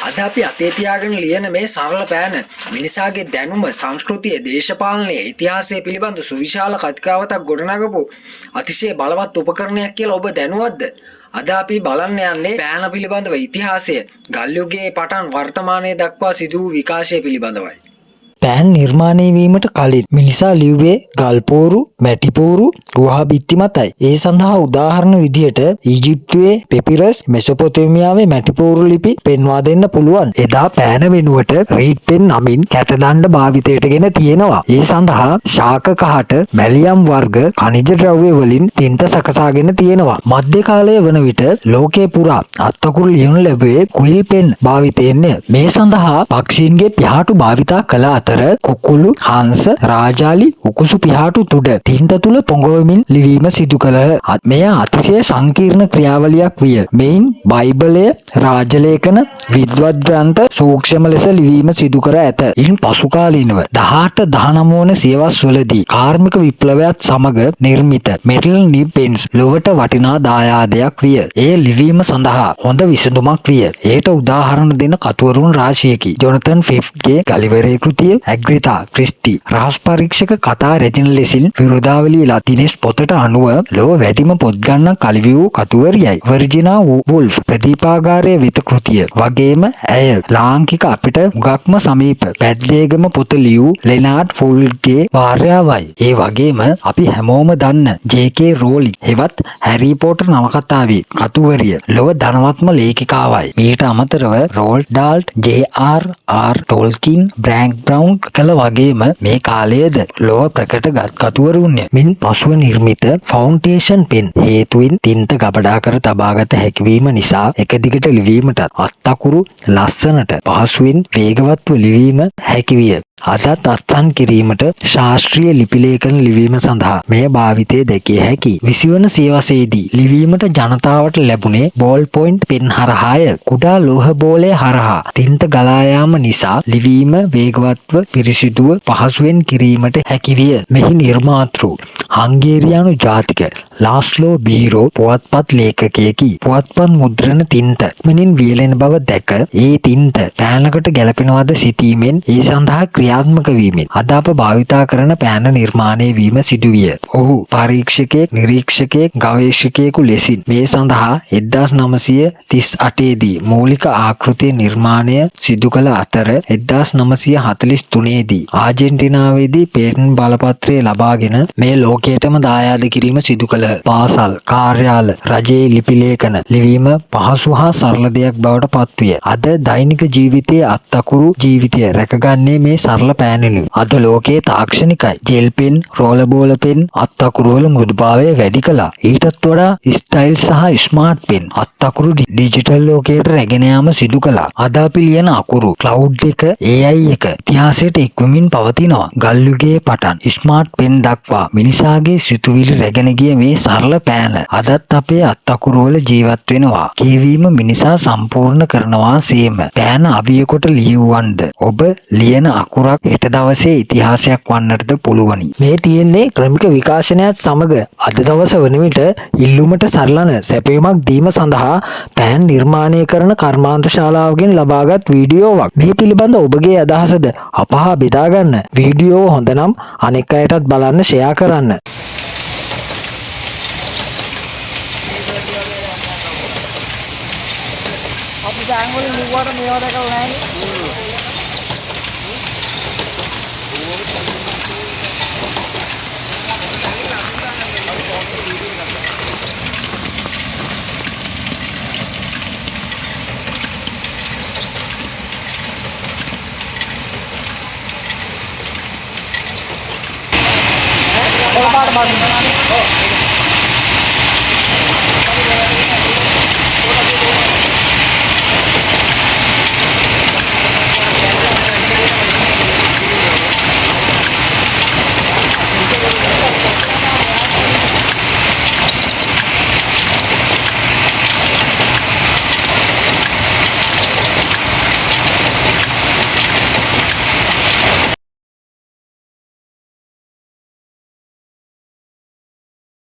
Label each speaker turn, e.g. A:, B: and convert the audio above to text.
A: අද අපි අතේ තියාගෙන ලියන මේ සරල පෑන මිනිසාගේ දැනුම, සංස්කෘතිය, දේශපාලනය, ඉතිහාසය පිළිබඳ සුවිශාල කතිකාවතක් ගොඩනගපු අතිශය බලවත් උපකරණයක් කියලා ඔබ දැනුවත්ද? අද අපි බලන්න යන්නේ පෑන පිළිබඳව ඉතිහාසය, ගල් යුගයේ පටන් වර්තමානයේ දක්වා සිදු වූ විකාශය පිළිබඳවයි.
B: පෑන් නිර්මාණය වීමට කලින් මිනිසා ලිව්වේ ගල් පෝරු, මැටි පෝරු, ගුහා බිත්ති මතයි. ඒ සඳහා උදාහරණ විදියට ඊජිප්තුවේ පෙපිරස්, මෙසොපොතේමියාවේ මැටි පෝරු ලිපි පෙන්වා දෙන්න පුළුවන්. එදා පෑන වෙනුවට රීඩ් පෙන් නමින් කැටදණ්ඩ භාවිතයටගෙන තියෙනවා. ඒ සඳහා ශාක කහට, මැලියම් වර්ග khනිජ ද්‍රව්‍ය වලින් තින්ත සකසාගෙන තියෙනවා. මධ්‍ය කාලය වන විට ලෝකේ පුරා අත්තකුරු ලියනු ලැබුවේ කුයිල් පෙන් භාවිතයෙන්ය. මේ සඳහා පක්ෂීන්ගේ පිහාටු භාවිතා කළ අතර කුකුළු, හංස, රාජාලි, උකුසු පිහාටු තුඩ තින්ත තුල පොඟවමින් ලිවීම සිදු කළහ. මෙය අතිශය සංකීර්ණ ක්‍රියාවලියක් විය. මෙයින් බයිබලය, රාජලේඛන, විද්වත් ග්‍රන්ථ සූක්ෂම ලෙස ලිවීම සිදු කර ඇත. ඉන් පසු කාලීනව 18 19 වන සියවස් වලදී කාර්මික විප්ලවයත් සමග නිර්මිත මෙටල් නිබ් පෙන්ස් ලොවට වටිනා දායාදයක් විය. එය ලිවීම සඳහා හොඳ විසඳුමක් විය. එයට උදාහරණ දෙන කතුවරුන් රාශියකි. ජොනතන් ෆිෆ්ට්ගේ ගලිවරේ කෘතිය, ඇග්‍රිතා ක්‍රිස්ටි රහස් පරීක්ෂක කතා රැජින ලෙසින් විරුදාවලි ලතිනෙස් පොතට අනුව ලොව වැඩිම පොත් ගණනක් කලි වූ කතුවරියයි. වර්ජිනා වුල්ෆ් ප්‍රදීපාගාරයේ වෙත කෘතිය වගේම ඇය ලාංකික අපිට හුඟක්ම සමීප පැද්දේගම පොත ලියූ ලෙනාඩ් ෆෝල්ගේ භාර්යාවයි. ඒ වගේම අපි හැමෝම දන්න ජේ.කේ. රෝලින් හෙවත් හැරි පොටර් නවකතාවේ කතුවරිය ලොව ධනවත්ම ලේඛිකාවයි. මීට අමතරව රෝල්ඩ් ඩාල්, ජේ.ආර්.ආර්. ටෝල්කින්, බ්‍රෑන්ක් බ්‍රවුන් කළ වගේම මේ කාලයේද ලොව ප්‍රකට ගත් කතුවරුන්ය. මින් පසුව නිර්මිත ෆවුන්ඩේෂන් පෙන් හේතුවෙන් තින්ත ගබඩා කර තබාගත හැකිවීම නිසා එක දිගට ලිවීමටත් අත්තකුරු ලස්සනට පහසුවෙන් වේගවත්ව ලිවීම හැකිවිය. අදත් අත්සන් කිරීමට ශාස්ත්‍රීය ලිපිලේඛන ලිවීම සඳහා මෙය භාවිතය දැකිය හැකි. 20 වන සියවසේදී ලිවීමට ජනතාවට ලැබුණේ බෝල් පොයින්ට් පෙන් හරහාය. කුඩා ලෝහ බෝලය හරහා තින්ත ගලා යාම නිසා ලිවීම වේගවත්ව, පිරිසිදුව, පහසුවෙන් කිරීමට හැකිවිය. මෙහි නිර්මාතෘ හංගේරියානු ජාතික ලාස්ලෝ බීරෝ පුවත්පත් ලේඛකයෙකි. පුවත්පත් මුද්‍රණ තින්ත මෙනින් වියලෙන බව දැක ඒ තින්ත පෑනකට ගැලපෙනවද සිතීමෙන් ඒ සඳහා ක්‍රියාත්මක වීමෙන් අද අප භාවිතා කරන පෑන නිර්මාණය වීම සිදුවිය. ඔහු පරීක්ෂකයෙක්, නිරීක්ෂකයෙක්, ගවේෂකයෙකු ලෙසින් මේ සඳහා 1938 දී මූලික ආකෘතිය නිර්මාණය සිදු කළ අතර 1943 දී ආජෙන්ටිනාවේදී පේටන්ට් බලපත්‍රය ලබාගෙන මේ ලෝකයටම දායාද කිරීම සිදු කළහ. පාසල්, කාර්යාල, රජයේ ලිපිලේඛන ලිවීම පහසු හා සරල දෙයක් බවට පත්විය. අද දෛනික ජීවිතයේ අත්තකුරු ජීවිතය රැකගන්නේ මේ සරල පෑනෙනු. අද ලෝකයේ තාක්ෂණිකයි. ජෙල් පෙන්, රෝල බෝල පෙන් අත්තකුරු වල මෘදුභාවය වැඩි කළා. ඊටත් වඩා ස්ටයිල් සහ ස්මාර්ට් පෙන් අත්තකුරු ඩිජිටල් ලෝකයට රැගෙන යාම සිදු කළා. අද අපි ලියන අකුරු ක්ලවුඩ් එක, AI එක ඉතිහාසයට එක්වමින් පවතිනවා. ගල් යුගයේ පටන් ස්මාර්ට් පෙන් දක්වා මිනිසාගේ සිතුවිලි රැගෙන ගිය මේ සරල පෑන අදත් අපේ අත්තකුරු වල ජීවත් වෙනවා. කියවීම මිනිසා සම්පූර්ණ කරනවා සේම. පෑන අවියකොට ලියවුවන්ද ඔබ ලියන අකුරක් හෙට දවසේ ඉතිහාසයක් වන්නටද පුළුවනි. මේ තියෙන්නේ ක්‍රමික විකාශනයත් සමග අද දවස වන විට ඉල්ලුමට සරලන සැපයුමක් දීම සඳහා පෑන් නිර්මාණය කරන කර්මාන්ත ශාලාවකින් ලබාගත් වීඩියෝවක්. මේ පිළිබඳ ඔබගේ අදහසද අප හා බෙදා ගන්න. වීඩියෝ හොඳ නම් අනෙක් අයටත් බලන්න ෂෙයා කරන්න.
C: අපි දැන් වලින් නුවර මේවා දැකලා නැහැ නේ. Kalau